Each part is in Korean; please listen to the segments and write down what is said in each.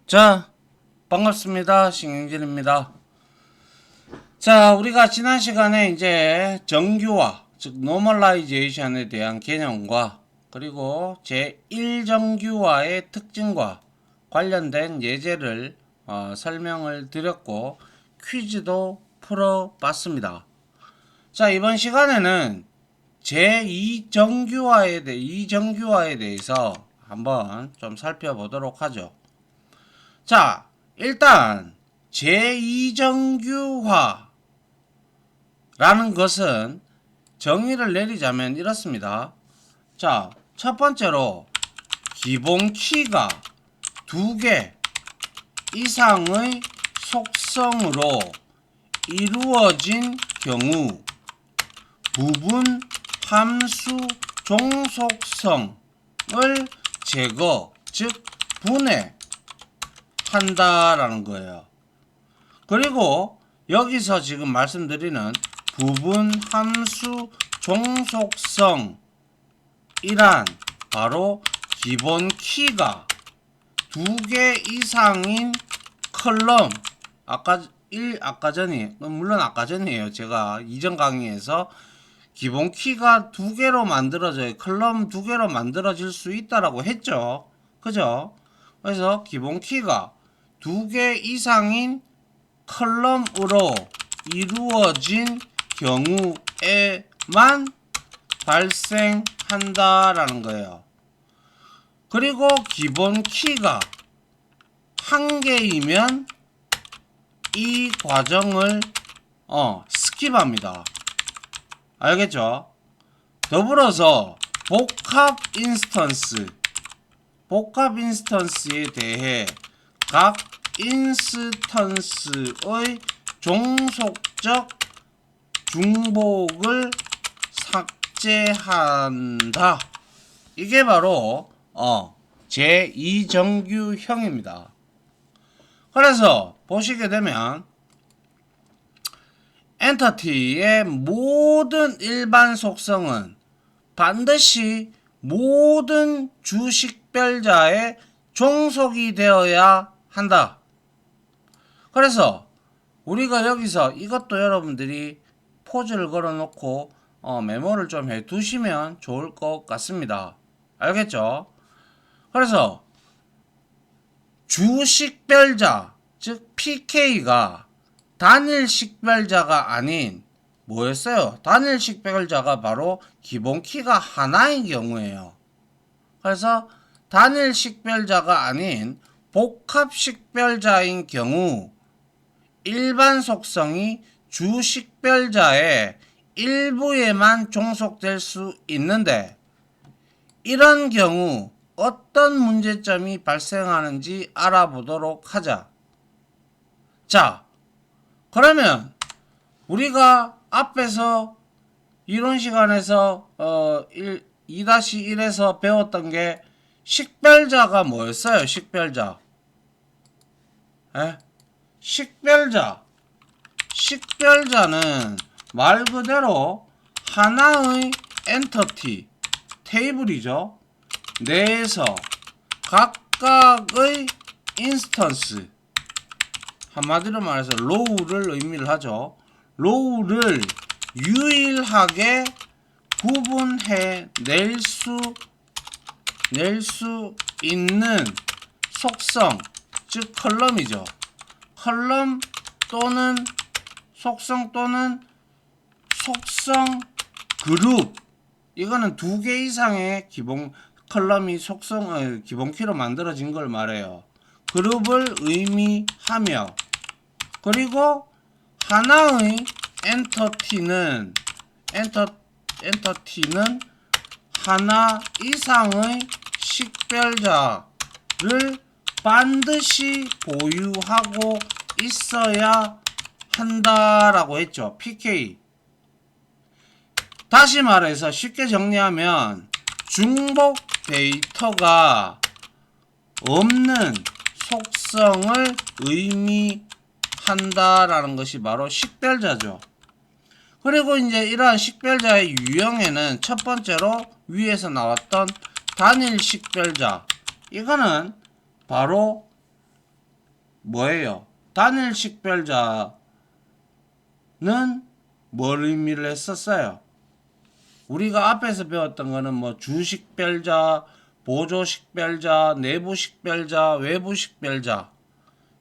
자, 반갑습니다. 신경진입니다. 자, 우리가 지난 시간에 이제 정규화, 즉 노멀라이제이션에 대한 개념과 그리고 제1정규화의 특징과 관련된 예제를 설명을 드렸고 퀴즈도 풀어봤습니다. 자, 이번 시간에는 제2정규화에 대해서 한번 좀 살펴보도록 하죠. 자, 일단 제2정규화라는 것은 정의를 내리자면 이렇습니다. 자, 첫 번째로 기본 키가 2개 이상의 속성으로 이루어진 경우 부분 함수 종속성을 제거, 즉 분해 한다라는 거예요. 그리고 여기서 지금 말씀드리는 부분 함수 종속성이란 바로 기본 키가 2개 이상인 컬럼, 아까 전이에요. 제가 이전 강의에서 기본 키가 2개로 만들어져요. 컬럼 2개로 만들어질 수 있다라고 했죠. 그죠? 그래서 기본 키가 2개 이상인 컬럼으로 이루어진 경우에만 발생한다라는 거예요. 그리고 기본 키가 1개이면 이 과정을 스킵합니다. 알겠죠? 더불어서 복합 인스턴스에 대해 각 인스턴스의 종속적 중복을 삭제한다. 이게 바로 제2정규형입니다. 그래서 보시게 되면 엔터티의 모든 일반 속성은 반드시 모든 주식별자의 종속이 되어야 한다. 그래서 우리가 여기서 이것도 여러분들이 포즈를 걸어 놓고 메모를 좀 해 두시면 좋을 것 같습니다. 알겠죠? 그래서 주식별자, 즉 PK가 단일식별자가 아닌 뭐였어요? 단일식별자가 바로 기본 키가 하나인 경우예요. 그래서 단일식별자가 아닌 복합식별자인 경우 일반 속성이 주식별자의 일부에만 종속될 수 있는데, 이런 경우 어떤 문제점이 발생하는지 알아보도록 하자. 자, 그러면 우리가 앞에서 이론 시간에서 2-1에서 배웠던 게 식별자가 뭐였어요? 식별자. 식별자는 말 그대로 하나의 엔터티, 테이블이죠. 내에서 각각의 인스턴스, 한마디로 말해서 로우를 의미를 하죠. 로우를 유일하게 구분해 낼 수 있는 속성, 즉 컬럼이죠. 컬럼 또는 속성 그룹, 이거는 2개 이상의 기본 컬럼이 기본 키로 만들어진 걸 말해요. 그룹을 의미하며, 그리고 하나의 엔터티는 하나 이상의 식별자를 반드시 보유하고 있어야 한다라고 했죠. PK. 다시 말해서 쉽게 정리하면 중복 데이터가 없는 속성을 의미한다라는 것이 바로 식별자죠. 그리고 이제 이러한 식별자의 유형에는 첫 번째로 위에서 나왔던 단일 식별자, 이거는 바로 뭐예요? 단일 식별자는 뭘 의미를 했었어요? 우리가 앞에서 배웠던 거는 뭐 주식별자, 보조식별자, 내부식별자, 외부식별자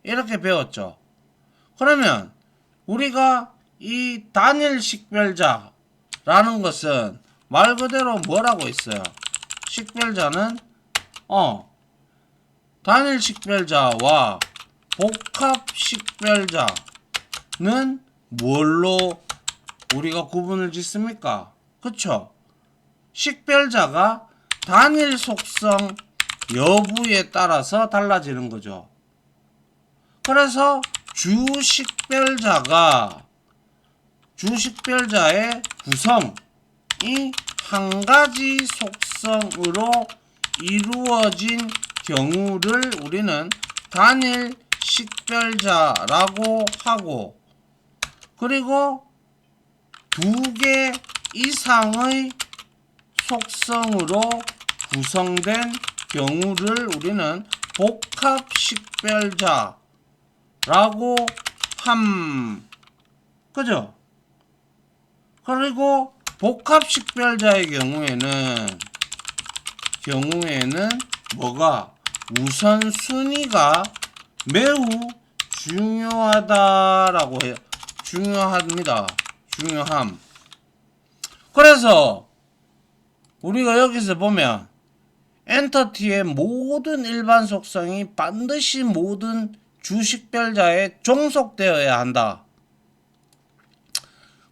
이렇게 배웠죠. 그러면 우리가 이 단일 식별자라는 것은 말 그대로 뭐라고 했어요? 식별자는 단일 식별자와 복합 식별자는 뭘로 우리가 구분을 짓습니까? 그쵸? 식별자가 단일 속성 여부에 따라서 달라지는 거죠. 그래서 주식별자의 구성이 한 가지 속성으로 이루어진 경우를 우리는 단일 식별자라고 하고, 그리고 두 개 이상의 속성으로 구성된 경우를 우리는 복합식별자라고 그죠? 그리고 복합식별자의 경우에는 뭐가 우선순위가 매우 중요하다라고 해요. 중요함. 그래서 우리가 여기서 보면 엔터티의 모든 일반 속성이 반드시 모든 주식별자에 종속되어야 한다.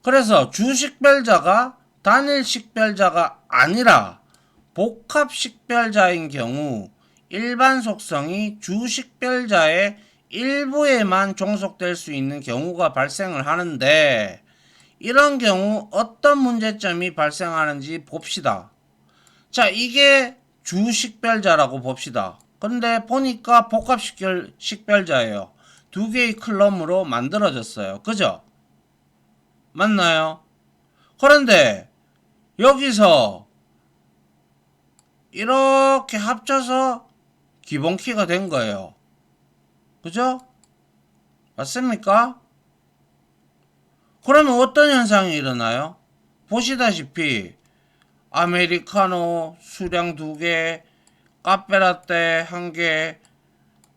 그래서 주식별자가 단일식별자가 아니라 복합식별자인 경우 일반 속성이 주식별자의 일부에만 종속될 수 있는 경우가 발생을 하는데, 이런 경우 어떤 문제점이 발생하는지 봅시다. 자, 이게 주식별자라고 봅시다. 근데 보니까 복합식별자예요. 두 개의 클럼으로 만들어졌어요. 그죠? 맞나요? 그런데 여기서 이렇게 합쳐서 기본키가 된 거예요. 그죠? 맞습니까? 그러면 어떤 현상이 일어나요? 보시다시피 아메리카노 수량 2개, 카페라떼 1개,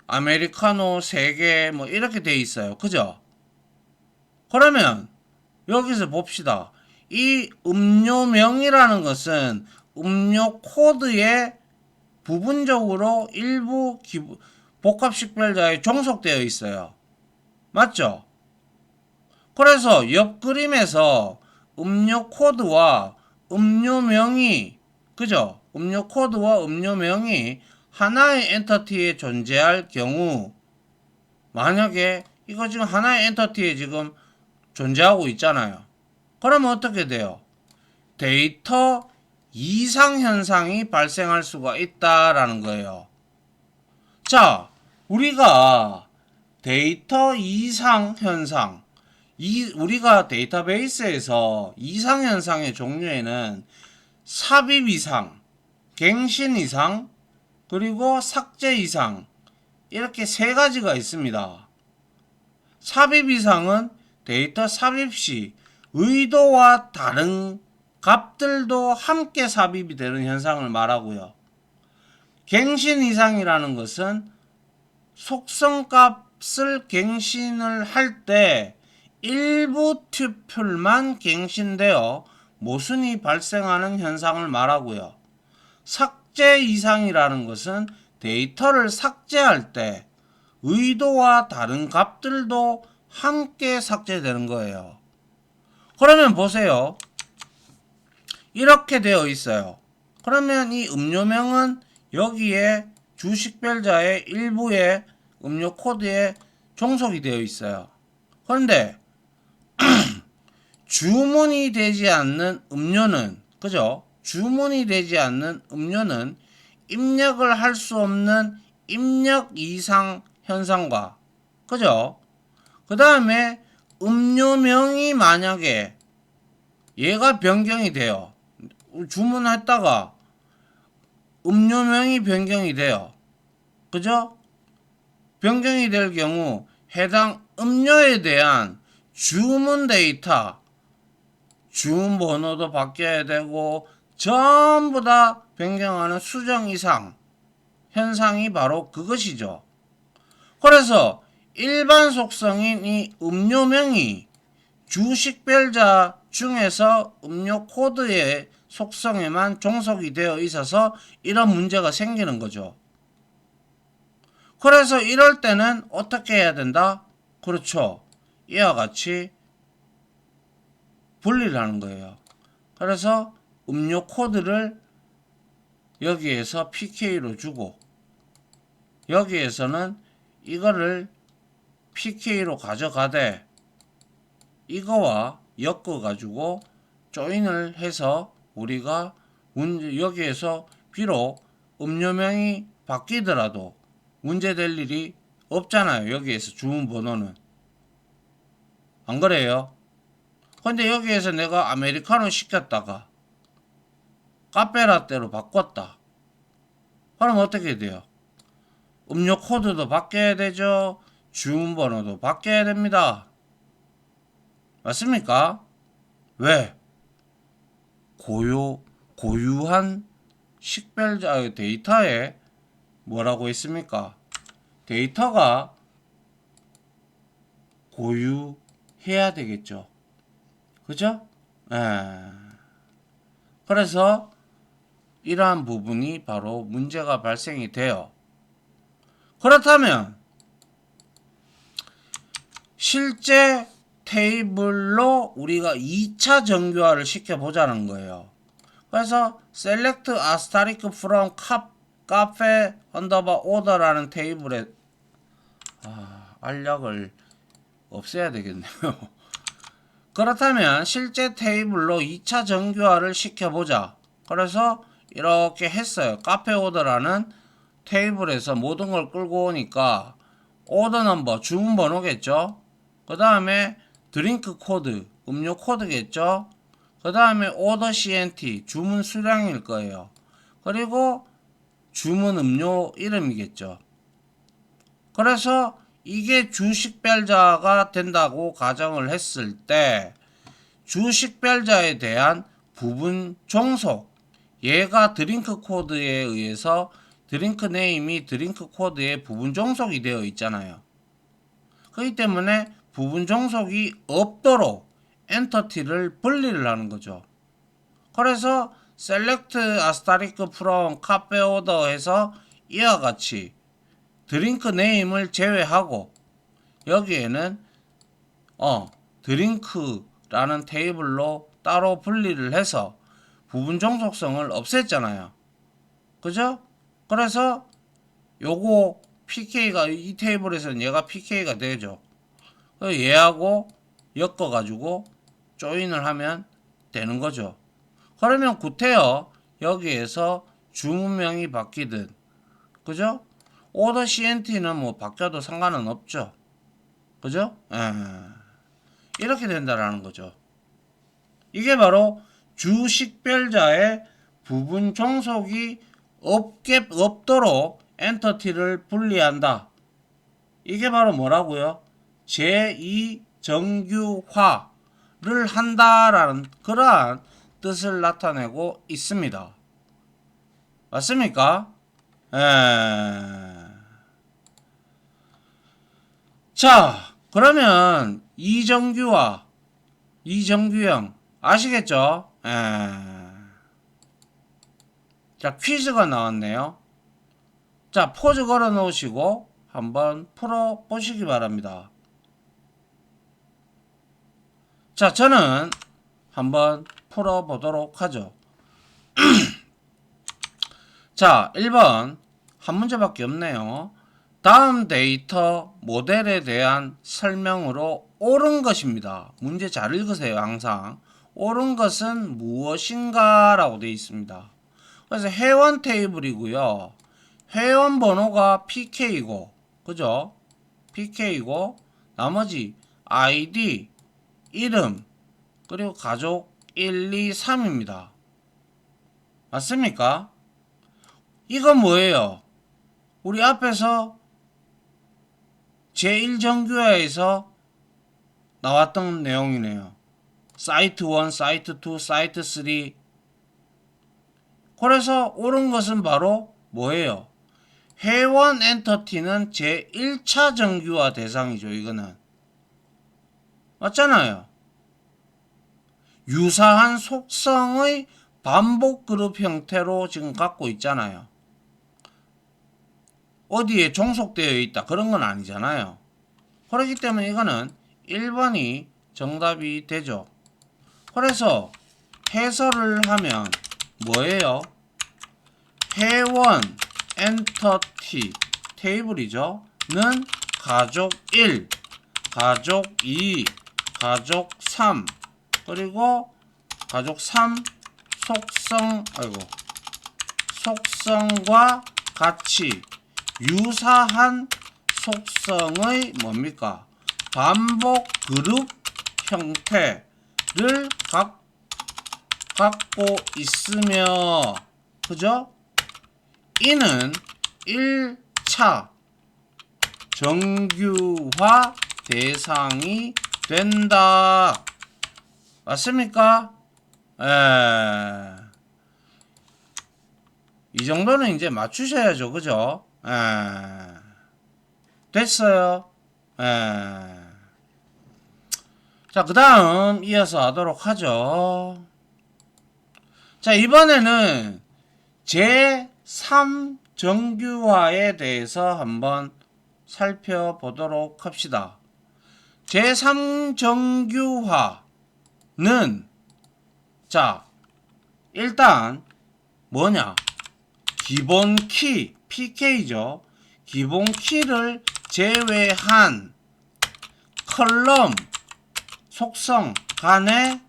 아메리카노 3개 뭐 이렇게 돼 있어요. 그죠? 그러면 여기서 봅시다. 이 음료명이라는 것은 음료 코드에 부분적으로 일부 복합식별자에 종속되어 있어요. 맞죠? 그래서 옆 그림에서 음료 코드와 음료명이, 그죠? 음료 코드와 음료명이 하나의 엔터티에 존재할 경우, 만약에 이거 지금 하나의 엔터티에 지금 존재하고 있잖아요. 그러면 어떻게 돼요? 데이터 이상 현상이 발생할 수가 있다라는 거예요. 자, 우리가 데이터 이상 현상, 우리가 데이터베이스에서 이상 현상의 종류에는 삽입 이상, 갱신 이상, 그리고 삭제 이상, 이렇게 세 가지가 있습니다. 삽입 이상은 데이터 삽입 시 의도와 다른 값들도 함께 삽입이 되는 현상을 말하고요. 갱신 이상이라는 것은 속성값을 갱신을 할 때 일부 튜플만 갱신되어 모순이 발생하는 현상을 말하고요. 삭제 이상이라는 것은 데이터를 삭제할 때 의도와 다른 값들도 함께 삭제되는 거예요. 그러면 보세요. 이렇게 되어 있어요. 그러면 이 음료명은 여기에 주식별자의 일부의 음료 코드에 종속이 되어 있어요. 그런데 주문이 되지 않는 음료는, 그죠? 주문이 되지 않는 음료는 입력을 할 수 없는 입력 이상 현상과, 그죠? 그 다음에 음료명이 만약에 얘가 변경이 돼요. 주문했다가 음료명이 변경이 돼요. 그죠? 변경이 될 경우 해당 음료에 대한 주문 데이터, 주문 번호도 바뀌어야 되고 전부 다 변경하는 수정 이상 현상이 바로 그것이죠. 그래서 일반 속성인 이 음료명이 주식별자 중에서 음료 코드의 속성에만 종속이 되어 있어서 이런 문제가 생기는 거죠. 그래서 이럴 때는 어떻게 해야 된다? 그렇죠. 이와 같이 분리를 하는 거예요. 그래서 음료 코드를 여기에서 PK로 주고 여기에서는 이거를 PK로 가져가되 이거와 엮어 가지고 조인을 해서 우리가 여기에서 비록 음료명이 바뀌더라도 문제될 일이 없잖아요. 여기에서 주문번호는 안 그래요? 근데 여기에서 내가 아메리카노 시켰다가 카페라떼로 바꿨다. 그럼 어떻게 돼요? 음료 코드도 바뀌어야 되죠. 주문번호도 바뀌어야 됩니다. 맞습니까? 왜? 고유한 식별자 데이터에 뭐라고 했습니까? 데이터가 고유해야 되겠죠. 그죠? 그래서 이러한 부분이 바로 문제가 발생이 돼요. 그렇다면 실제 테이블로 우리가 2차 정규화를 시켜보자는 거예요. 그래서 select asterisk from cafe underbar order라는 테이블에 알약을 없애야 되겠네요. 그렇다면 실제 테이블로 2차 정규화를 시켜보자. 그래서 이렇게 했어요. 카페 오더라는 테이블에서 모든 걸 끌고 오니까 오더 넘버 주문 번호겠죠. 그 다음에 드링크 코드 음료 코드겠죠. 그 다음에 오더 CNT 주문 수량일 거예요. 그리고 주문 음료 이름이겠죠. 그래서 이게 주식별자가 된다고 가정을 했을 때 주식별자에 대한 부분 종속, 얘가 드링크 코드에 의해서 드링크 네임이 드링크 코드에 부분 종속이 되어 있잖아요. 그렇기 때문에 부분 종속이 없도록 엔터티를 분리를 하는 거죠. 그래서 select asterisk from cafe order 해서 이와 같이 드링크 네임을 제외하고 여기에는 드링크라는 테이블로 따로 분리를 해서 부분 종속성을 없앴잖아요. 그죠? 그래서 요거 PK가 이 테이블에서는 얘가 PK가 되죠. 얘하고 엮어 가지고 조인을 하면 되는 거죠. 그러면 구태여 여기에서 주문명이 바뀌든 그죠? 오더 CNT는 뭐 바뀌어도 상관은 없죠. 그죠? 이렇게 된다라는 거죠. 이게 바로 주식별자의 부분 종속이 없도록 엔터티를 분리한다. 이게 바로 뭐라고요? 제2정규화를 한다라는 그러한 뜻을 나타내고 있습니다. 맞습니까? 자, 그러면 이정규화, 이정규형 아시겠죠? 자, 퀴즈가 나왔네요. 자, 포즈 걸어 놓으시고 한번 풀어 보시기 바랍니다. 자, 저는 한번 풀어 보도록 하죠. 자, 1번 한 문제밖에 없네요. 다음 데이터 모델에 대한 설명으로 옳은 것입니다. 문제 잘 읽으세요. 항상 옳은 것은 무엇인가 라고 되어 있습니다. 그래서 회원 테이블이고요. 회원 번호가 PK이고 그죠? PK이고 나머지 ID, 이름, 그리고 가족 1, 2, 3입니다. 맞습니까? 이건 뭐예요? 우리 앞에서 제1정규화에서 나왔던 내용이네요. 사이트 1, 사이트 2, 사이트 3. 그래서 옳은 것은 바로 뭐예요? 회원 엔터티는 제1차 정규화 대상이죠. 이거는 맞잖아요. 유사한 속성의 반복 그룹 형태로 지금 갖고 있잖아요. 어디에 종속되어 있다 그런 건 아니잖아요. 그렇기 때문에 이거는 1번이 정답이 되죠. 그래서 해설을 하면 뭐예요? 회원 엔터티 테이블이죠. 는 가족 1, 가족 2, 가족 3 그리고 가족 3 속성과 같이 유사한 속성의 뭡니까? 반복 그룹 형태를 갖고 있으며, 그죠? 이는 1차 정규화 대상이 된다. 맞습니까? 이 정도는 이제 맞추셔야죠. 그죠? 됐어요. 자, 그 다음 이어서 하도록 하죠. 자, 이번에는 제3 정규화에 대해서 한번 살펴보도록 합시다. 제3 정규화는 자, 일단 뭐냐? 기본 키, PK죠. 기본 키를 제외한 컬럼 속성 간의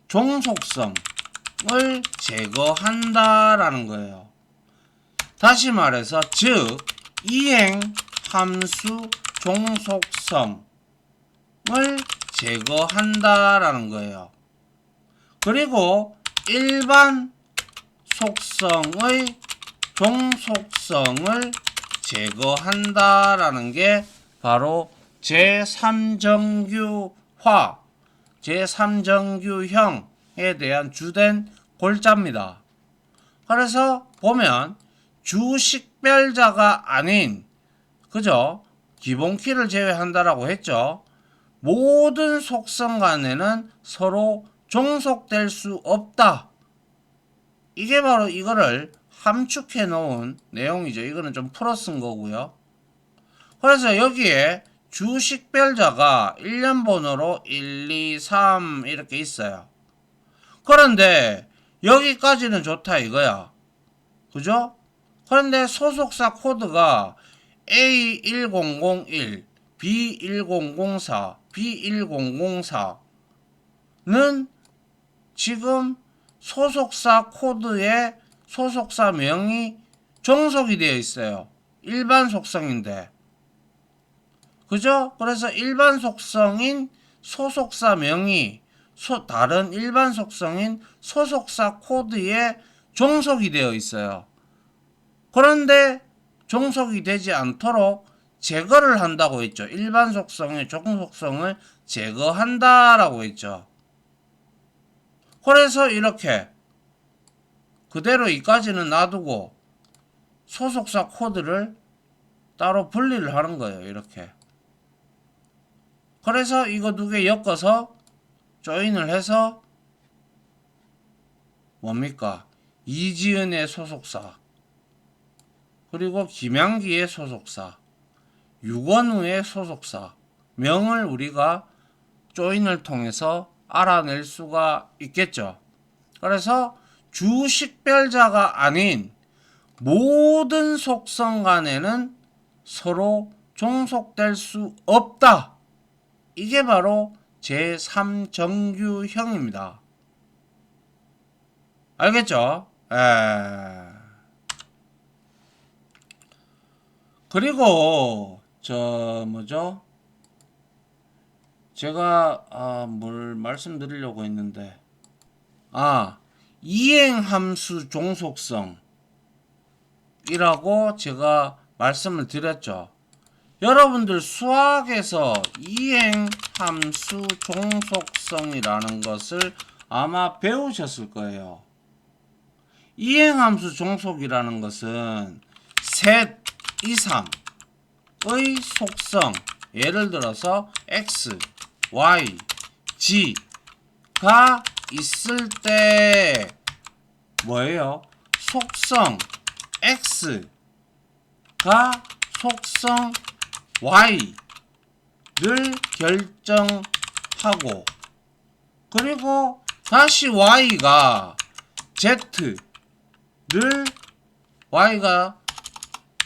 종속성을 제거한다라는 거예요. 다시 말해서 즉 이행 함수 종속성을 제거한다라는 거예요. 그리고 일반 속성의 종속성을 제거한다라는 게 바로 제3정규화, 제3정규형에 대한 주된 골자입니다. 그래서 보면 주식별자가 아닌, 그죠? 기본키를 제외한다라고 했죠. 모든 속성 간에는 서로 종속될 수 없다. 이게 바로 이거를 함축해 놓은 내용이죠. 이거는 좀 풀어 쓴 거고요. 그래서 여기에 주식별자가 1년 번호로 1, 2, 3 이렇게 있어요. 그런데 여기까지는 좋다 이거야. 그죠? 그런데 소속사 코드가 A1001, B1004, B1004는 지금 소속사 코드에 소속사 명이 종속이 되어 있어요. 일반 속성인데. 그죠? 그래서 일반 속성인 소속사 명이 다른 일반 속성인 소속사 코드에 종속이 되어 있어요. 그런데 종속이 되지 않도록 제거를 한다고 했죠. 일반 속성의 종속성을 제거한다라고 했죠. 그래서 이렇게 그대로 이까지는 놔두고 소속사 코드를 따로 분리를 하는 거예요. 이렇게. 그래서 이거 두 개 엮어서 조인을 해서 뭡니까? 이지은의 소속사, 그리고 김양기의 소속사, 유건우의 소속사 명을 우리가 조인을 통해서 알아낼 수가 있겠죠. 그래서 주식별자가 아닌 모든 속성 간에는 서로 종속될 수 없다. 이게 바로 제3정규형입니다. 알겠죠? 그리고 뭐죠? 제가 뭘 말씀드리려고 했는데 이행함수 종속성이라고 제가 말씀을 드렸죠. 여러분들 수학에서 이행함수 종속성이라는 것을 아마 배우셨을 거예요. 이행함수 종속이라는 것은 셋 이상의 속성, 예를 들어서 x, y, g가 있을 때 뭐예요? 속성 x가 속성 y를 결정하고, 그리고 다시 y가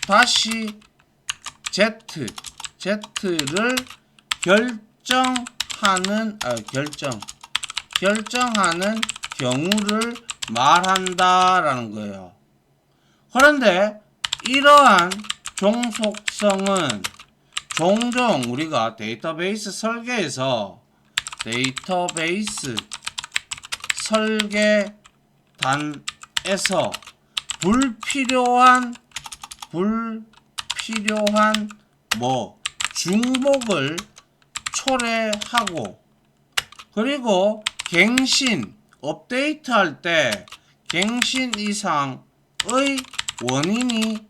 다시 z를 결정하는 경우를 말한다라는 거예요. 그런데 이러한 종속성은 종종 우리가 데이터베이스 설계단에서 불필요한 중복을 초래하고, 그리고 갱신 업데이트할 때 갱신 이상의 원인이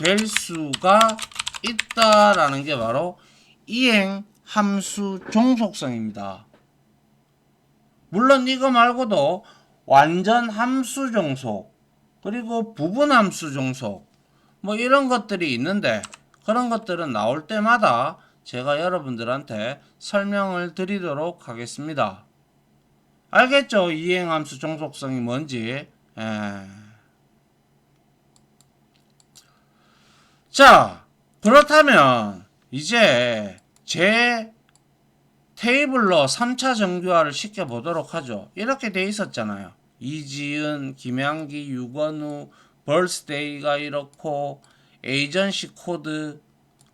될 수가 있다라는 게 바로 이행 함수 종속성입니다. 물론 이거 말고도 완전 함수 종속, 그리고 부분 함수 종속, 뭐 이런 것들이 있는데, 그런 것들은 나올 때마다 제가 여러분들한테 설명을 드리도록 하겠습니다. 알겠죠? 이행함수 종속성이 뭔지. 자, 그렇다면 이제 제 테이블로 3차 정규화를 시켜보도록 하죠. 이렇게 돼 있었잖아요. 이지은, 김양기, 유건우, 벌스데이가 이렇고, 에이전시 코드,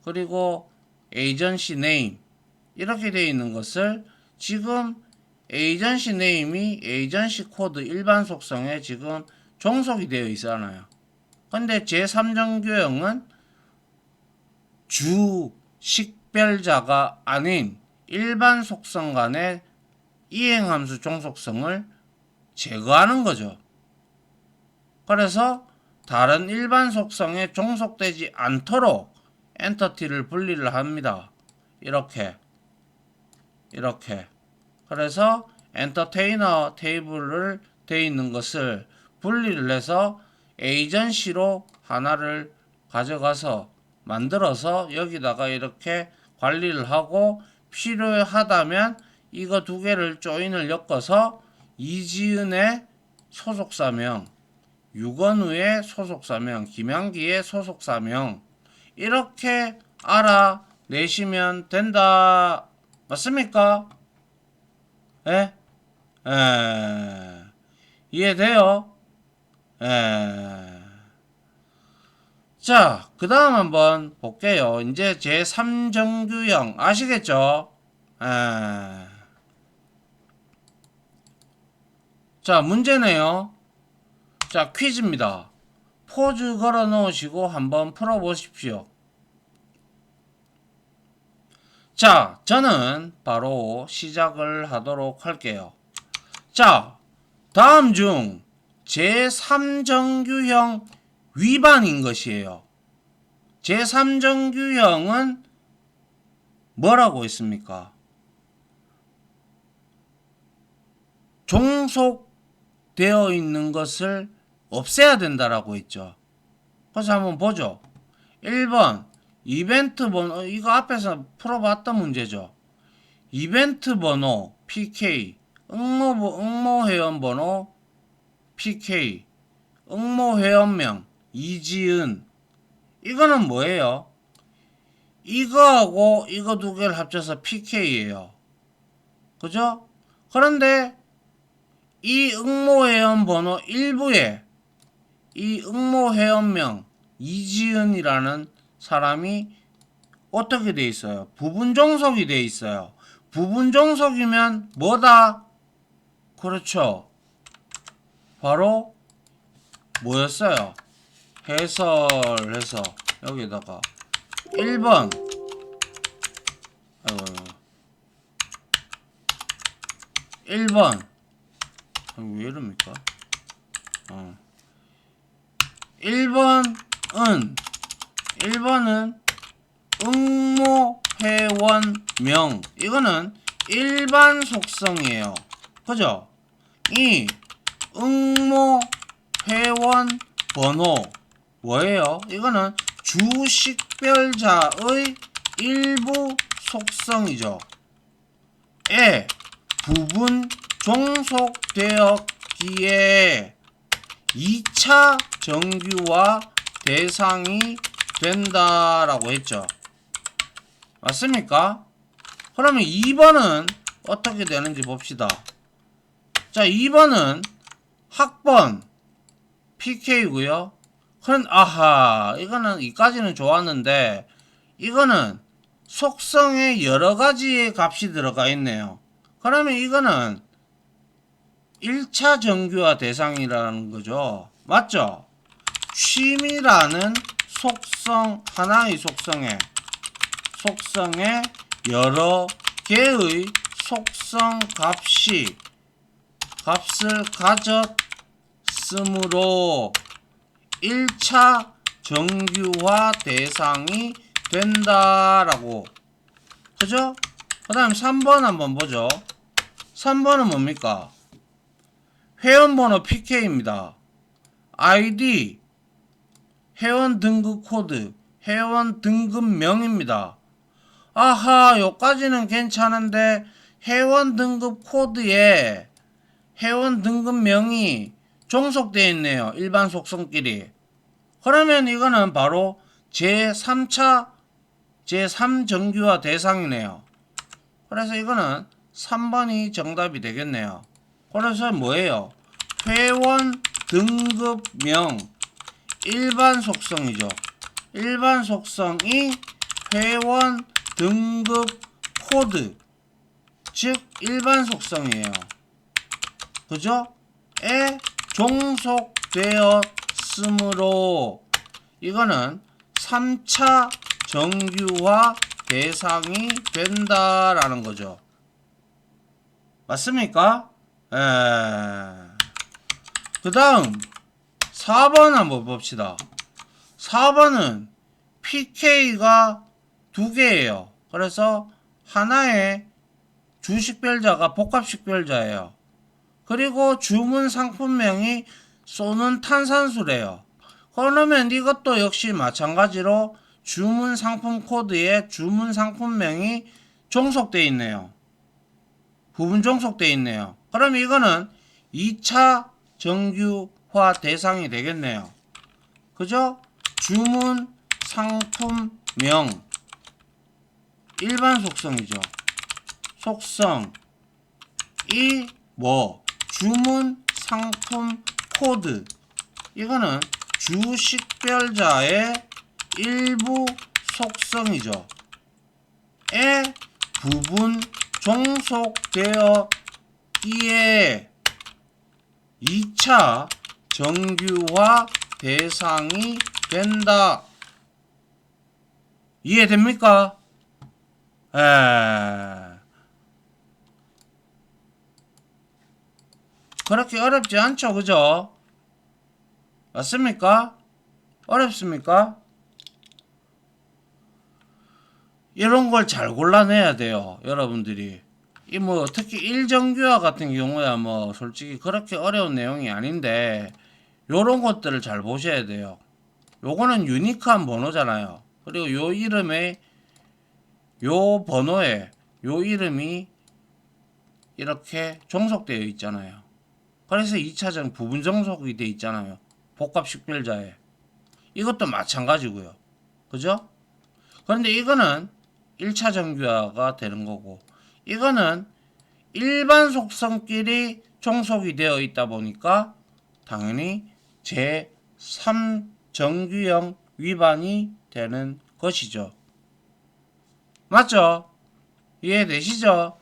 그리고 에이전시 네임, 이렇게 돼 있는 것을 지금 에이전시 네임이 에이전시 코드 일반 속성에 지금 종속이 되어 있잖아요. 근데 제3정규형은 주 식별자가 아닌 일반 속성 간의 이행함수 종속성을 제거하는 거죠. 그래서 다른 일반 속성에 종속되지 않도록 엔터티를 분리를 합니다. 이렇게. 그래서 엔터테이너 테이블을 되어 있는 것을 분리를 해서 에이전시로 하나를 가져가서 만들어서 여기다가 이렇게 관리를 하고, 필요하다면 이거 두 개를 조인을 엮어서 이지은의 소속사명, 유건우의 소속사명, 김양기의 소속사명, 이렇게 알아내시면 된다. 맞습니까? 예? 이해돼요? 자, 그 다음 한번 볼게요. 이제 제3정규형 아시겠죠? 자, 문제네요. 자, 퀴즈입니다. 포즈 걸어 놓으시고 한번 풀어 보십시오. 자, 저는 바로 시작을 하도록 할게요. 자, 다음 중 제3정규형 위반인 것이에요. 제3정규형은 뭐라고 했습니까? 종속되어 있는 것을 없애야 된다라고 했죠. 그래서 한번 보죠. 1번 이벤트 번호, 이거 앞에서 풀어봤던 문제죠. 이벤트 번호 PK, 응모 회원 번호 PK, 응모 회원명 이지은, 이거는 뭐예요? 이거하고 이거 두 개를 합쳐서 PK예요. 그죠? 그런데 이 응모 회원 번호 일부에 이 응모 회원명 이지은이라는 사람이 어떻게 돼 있어요? 부분 종속이 돼 있어요. 부분 종속이면 뭐다? 그렇죠. 바로 뭐였어요? 해설해서 여기다가 1번 1번 왜 이럽니까? 1번은 응모 회원명, 이거는 일반 속성이에요. 그죠? 이 응모 회원 번호 뭐예요? 이거는 주식별자의 일부 속성이죠. 에 부분 종속되었기에 2차 정규화 대상이 된다라고 했죠. 맞습니까? 그러면 2번은 어떻게 되는지 봅시다. 자, 2번은 학번 PK고요. 아하, 이거는 이까지는 좋았는데 이거는 속성에 여러 가지의 값이 들어가 있네요. 그러면 이거는 1차 정규화 대상이라는 거죠. 맞죠? 취미라는 속성, 하나의 속성에 여러 개의 속성 값을 가졌으므로 1차 정규화 대상이 된다라고. 그죠? 그 다음 3번 한번 보죠. 3번은 뭡니까? 회원번호 PK입니다. ID, 회원 등급 코드, 회원 등급명입니다. 아하, 요까지는 괜찮은데 회원 등급 코드에 회원 등급명이 종속되어 있네요. 일반 속성끼리. 그러면 이거는 바로 제3정규화 대상이네요. 그래서 이거는 3번이 정답이 되겠네요. 그래서 뭐예요? 회원 등급명, 일반 속성이죠. 일반 속성이 회원 등급 코드, 즉 일반 속성이에요. 그죠? 에 종속되었으므로 이거는 3차 정규화 대상이 된다라는 거죠. 맞습니까? 그 다음 4번 한번 봅시다. 4번은 PK가 두 개예요. 그래서 하나의 주식별자가 복합식별자예요. 그리고 주문 상품명이 쏘는 탄산수래요. 그러면 이것도 역시 마찬가지로 주문 상품 코드에 주문 상품명이 종속되어 있네요. 부분 종속되어 있네요. 그럼 이거는 2차 정규화 대상이 되겠네요. 그죠? 주문 상품명, 일반 속성이죠. 속성 이 주문 상품 코드, 이거는 주식별자의 일부 속성이죠. 에 부분 종속되었기에 2차 정규화 대상이 된다. 이해됩니까? 그렇게 어렵지 않죠, 그죠? 맞습니까? 어렵습니까? 이런 걸 잘 골라내야 돼요, 여러분들이. 특히 1정규화 같은 경우야 솔직히 그렇게 어려운 내용이 아닌데 요런 것들을 잘 보셔야 돼요. 요거는 유니크한 번호잖아요. 그리고 요 이름에, 요 번호에 요 이름이 이렇게 종속되어 있잖아요. 그래서 2차전 부분 종속이 되어 있잖아요. 복합식별자에. 이것도 마찬가지고요. 그죠? 그런데 이거는 1차 정규화가 되는 거고, 이거는 일반 속성끼리 종속이 되어 있다 보니까 당연히 제3정규형 위반이 되는 것이죠. 맞죠? 이해되시죠?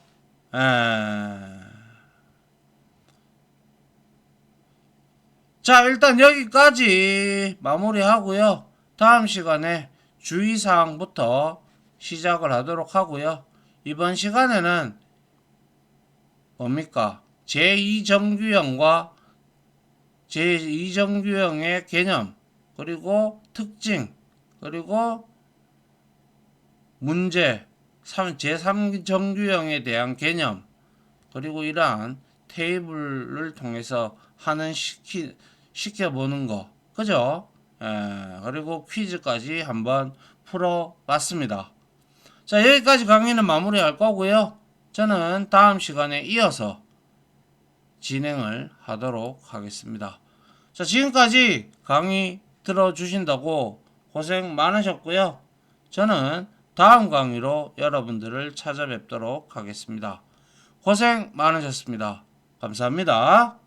자, 일단 여기까지 마무리하고요. 다음 시간에 주의사항부터 시작을 하도록 하고요. 이번 시간에는 뭡니까? 제2정규형과 제2정규형의 개념, 그리고 특징, 그리고 문제, 제3정규형에 대한 개념, 그리고 이러한 테이블을 통해서 시켜보는 거, 그죠? 그리고 퀴즈까지 한번 풀어봤습니다. 자, 여기까지 강의는 마무리할 거고요. 저는 다음 시간에 이어서 진행을 하도록 하겠습니다. 자, 지금까지 강의 들어주신다고 고생 많으셨고요. 저는 다음 강의로 여러분들을 찾아뵙도록 하겠습니다. 고생 많으셨습니다. 감사합니다.